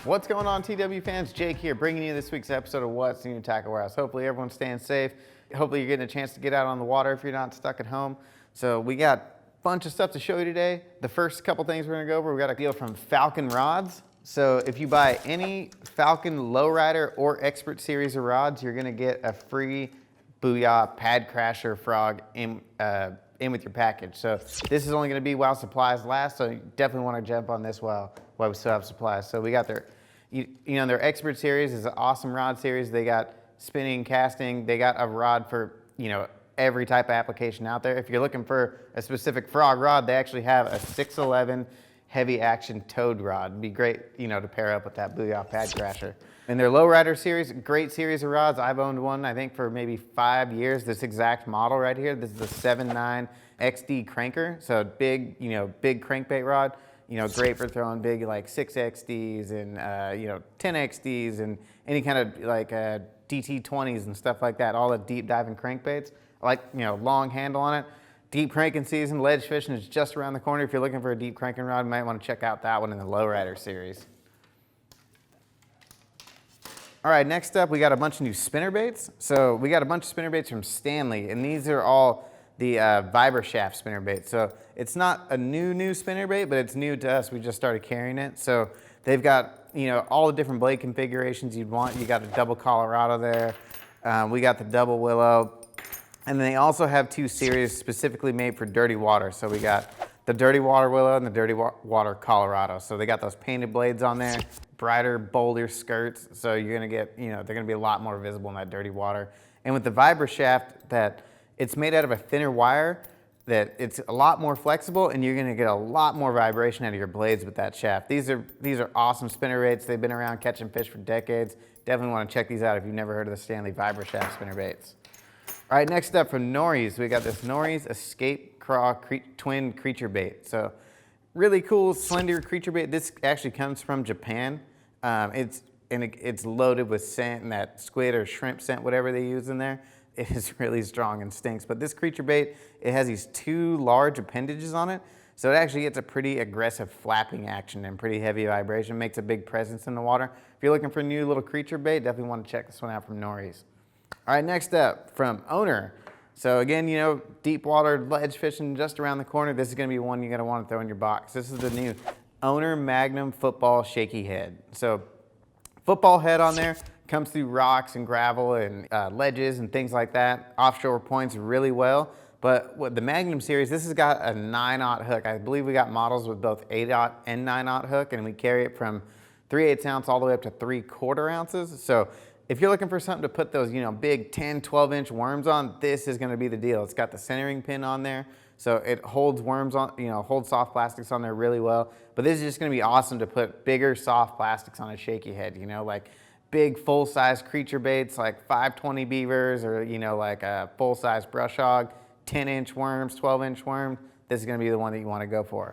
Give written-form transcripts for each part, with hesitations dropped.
What's going on, TW fans? Jake here, bringing you this week's episode of What's New Tackle Warehouse. Hopefully everyone's staying safe. Hopefully you're getting a chance to get out on the water if you're not stuck at home. So we got a bunch of stuff to show you today. The first couple things we're gonna go over, we got a deal from Falcon Rods. So if you buy any Falcon Lowrider or Expert Series of rods, you're gonna get a free Booyah Pad Crasher Frog in with your package. So this is only gonna be while supplies last, so you definitely wanna jump on this while we still have supplies. So we got their, their Expert Series is an awesome rod series. They got spinning, casting, they got a rod for, every type of application out there. If you're looking for a specific frog rod, they actually have a 611 heavy action towed rod. It'd be great, to pair up with that Booyah Pad Crasher. And their Lowrider series, great series of rods. I've owned one, I think, for maybe 5 years. This exact model right here. This is the 7.9 XD cranker. So big, big crankbait rod. Great for throwing big like 6XDs and 10XDs and any kind of like DT20s and stuff like that. All the deep diving crankbaits. Long handle on it. Deep cranking season, ledge fishing is just around the corner. If you're looking for a deep cranking rod, you might want to check out that one in the Lowrider series. All right, next up, we got a bunch of new spinnerbaits. So we got a bunch of spinnerbaits from Stanley, and these are all the Vibrashaft spinnerbaits. So it's not a new spinnerbait, but it's new to us. We just started carrying it. So they've got, all the different blade configurations you'd want. You got a double Colorado there. We got the double Willow. And then they also have 2 series specifically made for dirty water. So we got the dirty water Willow and the dirty water Colorado. So they got those painted blades on there, brighter, bolder skirts. So you're gonna get, they're gonna be a lot more visible in that dirty water. And with the Vibrashaft, that it's made out of a thinner wire, that it's a lot more flexible, and you're gonna get a lot more vibration out of your blades with that shaft. These are awesome spinnerbaits. They've been around catching fish for decades. Definitely wanna check these out if you've never heard of the Stanley Vibrashaft spinnerbaits. All right, next up from Nories, we got this Nories Escape Craw Twin Creature Bait. So really cool, slender creature bait. This actually comes from Japan. It's loaded with scent and that squid or shrimp scent, whatever they use in there. It is really strong and stinks. But this creature bait, it has these 2 large appendages on it. So it actually gets a pretty aggressive flapping action and pretty heavy vibration, makes a big presence in the water. If you're looking for a new little creature bait, definitely want to check this one out from Nories. All right, next up from Owner. So again, deep water ledge fishing just around the corner. This is gonna be one you're gonna wanna throw in your box. This is the new Owner Magnum football shaky head. So football head on there, comes through rocks and gravel and ledges and things like that. Offshore points really well. But with the Magnum series, this has got a 9/0 hook. I believe we got models with both 8/0 and 9/0 hook, and we carry it from 3/8 ounce all the way up to 3/4 ounces. So if you're looking for something to put those, big 10, 12-inch worms on, this is gonna be the deal. It's got the centering pin on there, so it holds worms on, holds soft plastics on there really well. But this is just gonna be awesome to put bigger, soft plastics on a shaky head, like big full-size creature baits, like 520 beavers, or, like a full-size brush hog, 10-inch worms, 12-inch worm. This is gonna be the one that you wanna go for.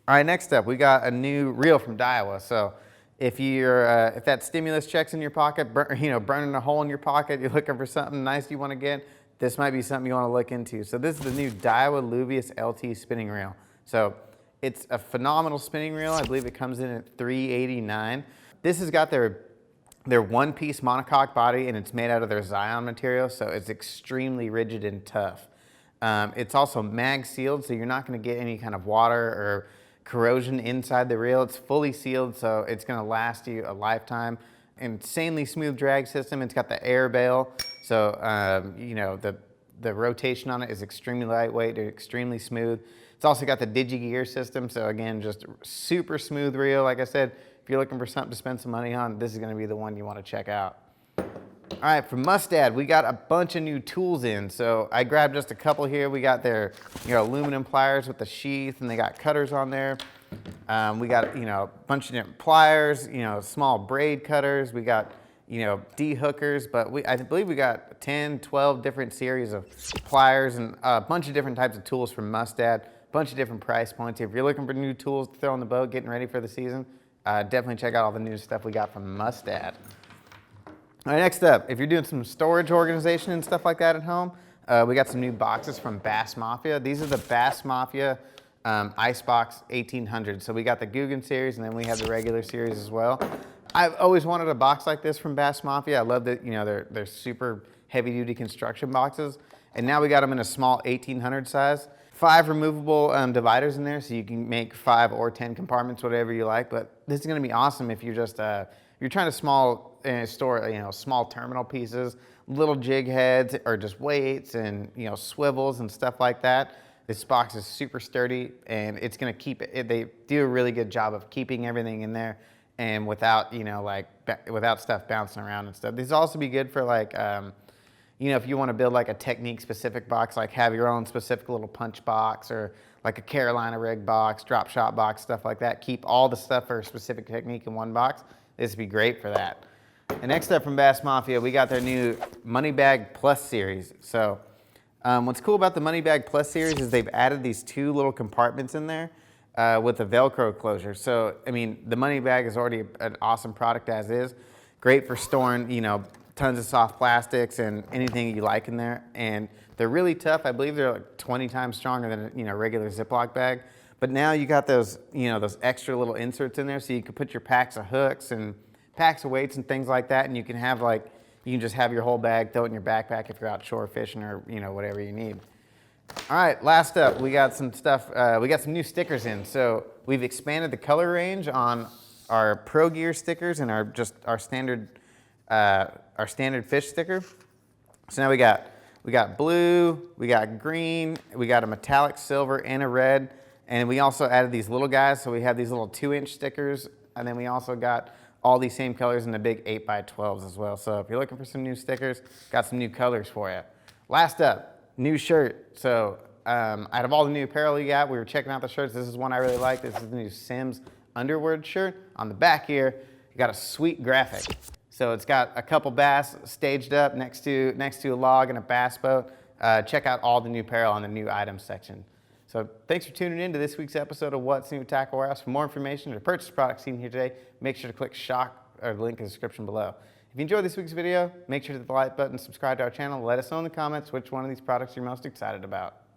All right, next up, we got a new reel from Daiwa. So if that stimulus check's in your pocket, burning a hole in your pocket, you're looking for something nice you want to get, this might be something you want to look into. So this is the new Daiwa Luvias LT spinning reel. So it's a phenomenal spinning reel. I believe it comes in at $389. This has got their one-piece monocoque body, and it's made out of their Zion material, so it's extremely rigid and tough. It's also mag sealed, so you're not going to get any kind of water or corrosion inside the reel. It's fully sealed, so it's gonna last you a lifetime. Insanely smooth drag system. It's got the air bail, so the rotation on it is extremely lightweight and extremely smooth. It's also got the digi-gear system, so again, just super smooth reel. Like I said, if you're looking for something to spend some money on, this is gonna be the one you wanna check out. All right, from Mustad, we got a bunch of new tools in. So I grabbed just a couple here. We got their aluminum pliers with the sheath, and they got cutters on there. We got a bunch of different pliers, small braid cutters. We got de-hookers, but I believe we got 10, 12 different series of pliers and a bunch of different types of tools from Mustad. A bunch of different price points. If you're looking for new tools to throw on the boat, getting ready for the season, definitely check out all the new stuff we got from Mustad. All right, next up, if you're doing some storage organization and stuff like that at home, we got some new boxes from Bass Mafia. These are the Bass Mafia Icebox 1800. So we got the Guggen series, and then we have the regular series as well. I've always wanted a box like this from Bass Mafia. I love that, you know, they're super heavy duty construction boxes. And now we got them in a small 1800 size. 5 removable dividers in there, so you can make 5 or 10 compartments, whatever you like. But this is gonna be awesome if you're just, you're trying to store, you know, small terminal pieces, little jig heads, or just weights and, you know, swivels and stuff like that. This box is super sturdy, and it's gonna keep it, they do a really good job of keeping everything in there and without, you know, like, without stuff bouncing around and stuff. These also be good for like, you know, if you want to build like a technique specific box, like have your own specific little punch box or like a Carolina rig box, drop shot box, stuff like that. Keep all the stuff for a specific technique in one box. This would be great for that. And next up from Bass Mafia, we got their new Money Bag Plus series. So what's cool about the Money Bag Plus series is they've added these 2 little compartments in there with a Velcro closure. So, I mean, the Money Bag is already an awesome product as is. Great for storing, you know, tons of soft plastics and anything you like in there. And they're really tough. I believe they're like 20 times stronger than a, you know, regular Ziploc bag. But now you got those, you know, those extra little inserts in there, so you can put your packs of hooks and packs of weights and things like that, and you can have like, you can just have your whole bag, throw it in your backpack if you're out shore fishing or, you know, whatever you need. All right, last up, we got some stuff, we got some new stickers in. So we've expanded the color range on our Pro Gear stickers and our standard fish sticker. So now we got blue, we got green, we got a metallic silver and a red, and we also added these little guys. So we have these little 2-inch stickers, and then we also got all these same colors in the big 8x12s as well. So if you're looking for some new stickers, got some new colors for you. Last up, new shirt. So out of all the new apparel you got, we were checking out the shirts. This is one I really like. This is the new Sims Underwood shirt. On the back here, you got a sweet graphic. So it's got a couple bass staged up next to a log and a bass boat. Check out all the new apparel on the new items section. So thanks for tuning in to this week's episode of What's New Tackle Warehouse. For more information or to purchase products seen here today, make sure to click the link in the description below. If you enjoyed this week's video, make sure to hit the like button, subscribe to our channel, let us know in the comments which one of these products you're most excited about.